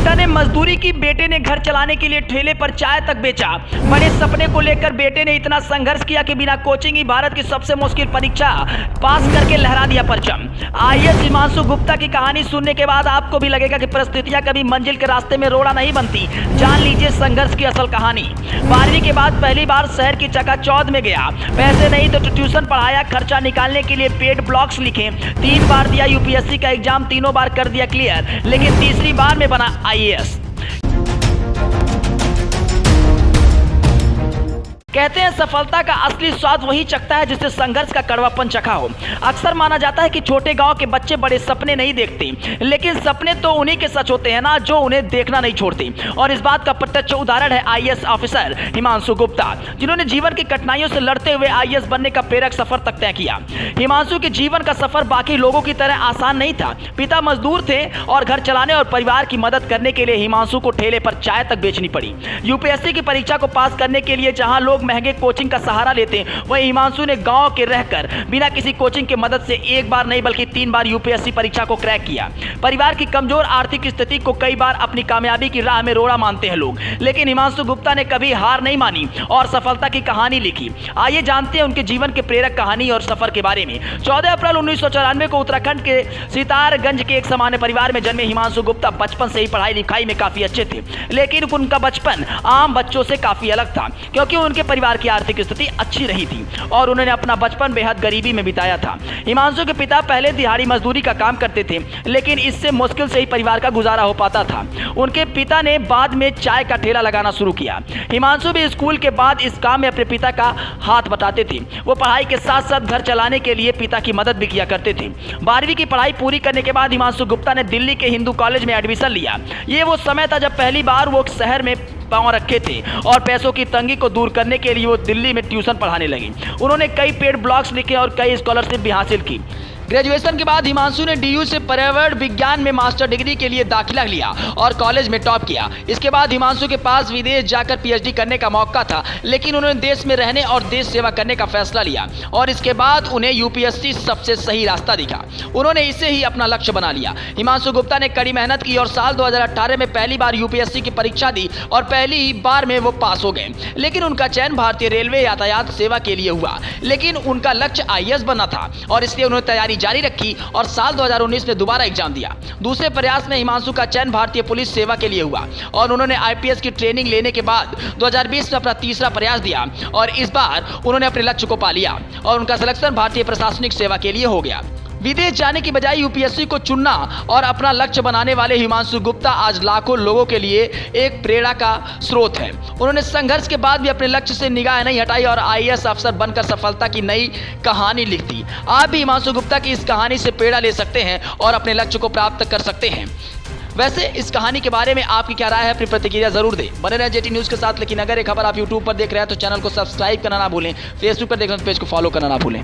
पिता ने मजदूरी की, बेटे ने घर चलाने के लिए ठेले पर चाय तक बेचा। बड़े सपने को लेकर बेटे ने इतना संघर्ष किया कि बिना कोचिंग ही भारत की सबसे मुश्किल परीक्षा पास करके लहरा दिया परचम। आईएएस हिमांशु गुप्ता की कहानी सुनने के बाद आपको भी लगेगा कि परिस्थितियां कभी मंजिल के रास्ते में रोड़ा नहीं बनती। जान लीजिए संघर्ष की असल कहानी। 12वीं के बाद पहली बार शहर की चकाचौंध में गया। पैसे नहीं तो ट्यूशन पढ़ाया, खर्चा निकालने के लिए पेड ब्लॉग्स लिखे। 3 बार दिया यूपीएससी का एग्जाम, तीनों बार कर दिया क्लियर, लेकिन तीसरी बार में बना आईएएस। कहते हैं सफलता का असली स्वाद वही चखता है जिससे संघर्ष का कड़वापन चखा हो। अक्सर माना जाता है कि छोटे गांव के बच्चे बड़े सपने नहीं देखते, लेकिन सपने तो उन्हीं के सच होते हैं ना जो उन्हें देखना नहीं छोड़ते। और इस बात का प्रत्यक्ष उदाहरण है आईएएस ऑफिसर हिमांशु गुप्ता, जिन्होंने जीवन की कठिनाइयों से लड़ते हुए आईएएस बनने का प्रेरक सफर तक तय किया। हिमांशु के जीवन का सफर बाकी लोगों की तरह आसान नहीं था। पिता मजदूर थे और घर चलाने और परिवार की मदद करने के लिए हिमांशु को ठेले पर चाय तक बेचनी पड़ी। यूपीएससी की परीक्षा को पास करने के लिए जहां लोग महंगे कोचिंग का सहारा लेते हैं, वहीं हिमांशु ने गांव के रहकर बिना किसी कोचिंग के मदद से 1 बार नहीं बल्कि 3 बार यूपीएससी परीक्षा को क्रैक किया। परिवार की कमजोर आर्थिक स्थिति को कई बार अपनी कामयाबी की राह में रोड़ा मानते हैं लोग, लेकिन हिमांशु गुप्ता ने कभी हार नहीं मानी और सफलता की कहानी लिखी। आइए जानते हैं उनके जीवन के प्रेरक कहानी और सफर के बारे में। 14 अप्रैल 1994 को उत्तराखंड के सितारगंज के एक सामान्य परिवार में जन्मे हिमांशु गुप्ता बचपन से ही पढ़ाई लिखाई में काफी अच्छे थे, लेकिन उनका बचपन आम बच्चों से काफी अलग था, क्योंकि उनके परिवार की आर्थिक स्थिति अच्छी रही थी और उन्होंने अपना बचपन बेहद गरीबी में बिताया था। हिमांशु के पिता पहले दिहाड़ी मजदूरी का काम करते थे, लेकिन इससे मुश्किल से ही परिवार का गुजारा हो पाता था। उनके पिता ने बाद में चाय का ठेला लगाना शुरू किया। हिमांशु भी स्कूल के बाद इस काम में अपने पिता का हाथ बटाते थे। वो पढ़ाई के साथ साथ घर चलाने के लिए पिता की मदद भी किया करते थे। 12वीं की पढ़ाई पूरी करने के बाद हिमांशु गुप्ता ने दिल्ली के हिंदू कॉलेज में एडमिशन लिया। ये वो समय था जब पहली बार वो शहर में पांव रखे थे और पैसों की तंगी को दूर करने के लिए वो दिल्ली में ट्यूशन पढ़ाने लगी। उन्होंने कई पेड ब्लॉग्स लिखे और कई स्कॉलरशिप भी हासिल की। ग्रेजुएशन के बाद हिमांशु ने डीयू से पर्यावरण विज्ञान में मास्टर डिग्री के लिए दाखिला लिया और कॉलेज में टॉप किया। इसके बाद हिमांशु के पास विदेश जाकर पीएचडी करने का मौका था, लेकिन उन्होंने देश में रहने और देश सेवा करने का फैसला लिया और इसके बाद उन्हें यूपीएससी सबसे सही रास्ता दिखा। उन्होंने इसे ही अपना लक्ष्य बना लिया। हिमांशु गुप्ता ने कड़ी मेहनत की और साल 2018 में पहली बार यूपीएससी की परीक्षा दी और पहली ही बार में वो पास हो गए। लेकिन उनका चयन भारतीय रेलवे यातायात सेवा के लिए हुआ, लेकिन उनका लक्ष्य आईएएस बनना था और इसलिए उन्होंने तैयारी जारी रखी और साल 2019 में दोबारा एग्जाम दिया। दूसरे प्रयास में हिमांशु का चयन भारतीय पुलिस सेवा के लिए हुआ और उन्होंने आईपीएस की ट्रेनिंग लेने के बाद 2020 में अपना तीसरा प्रयास दिया और इस बार उन्होंने अपने लक्ष्य को पा लिया और उनका सिलेक्शन भारतीय प्रशासनिक सेवा के लिए हो गया। विदेश जाने की बजाय यूपीएससी को चुनना और अपना लक्ष्य बनाने वाले हिमांशु गुप्ता आज लाखों लोगों के लिए एक प्रेरणा का स्रोत है। उन्होंने संघर्ष के बाद भी अपने लक्ष्य से निगाह नहीं हटाई और आईएएस अफसर बनकर सफलता की नई कहानी लिख दी। आप भी हिमांशु गुप्ता की इस कहानी से प्रेरणा ले सकते हैं और अपने लक्ष्य को प्राप्त कर सकते हैं। वैसे इस कहानी के बारे में आपकी क्या राय है, अपनी प्रतिक्रिया जरूर दें। बने रहें जेटी न्यूज़ के साथ। लेकिन अगर ये खबर आप यूट्यूब पर देख रहे हैं तो चैनल को सब्सक्राइब करना ना भूलें, फेसबुक पर देख रहे हैं तो पेज को फॉलो करना ना भूलें।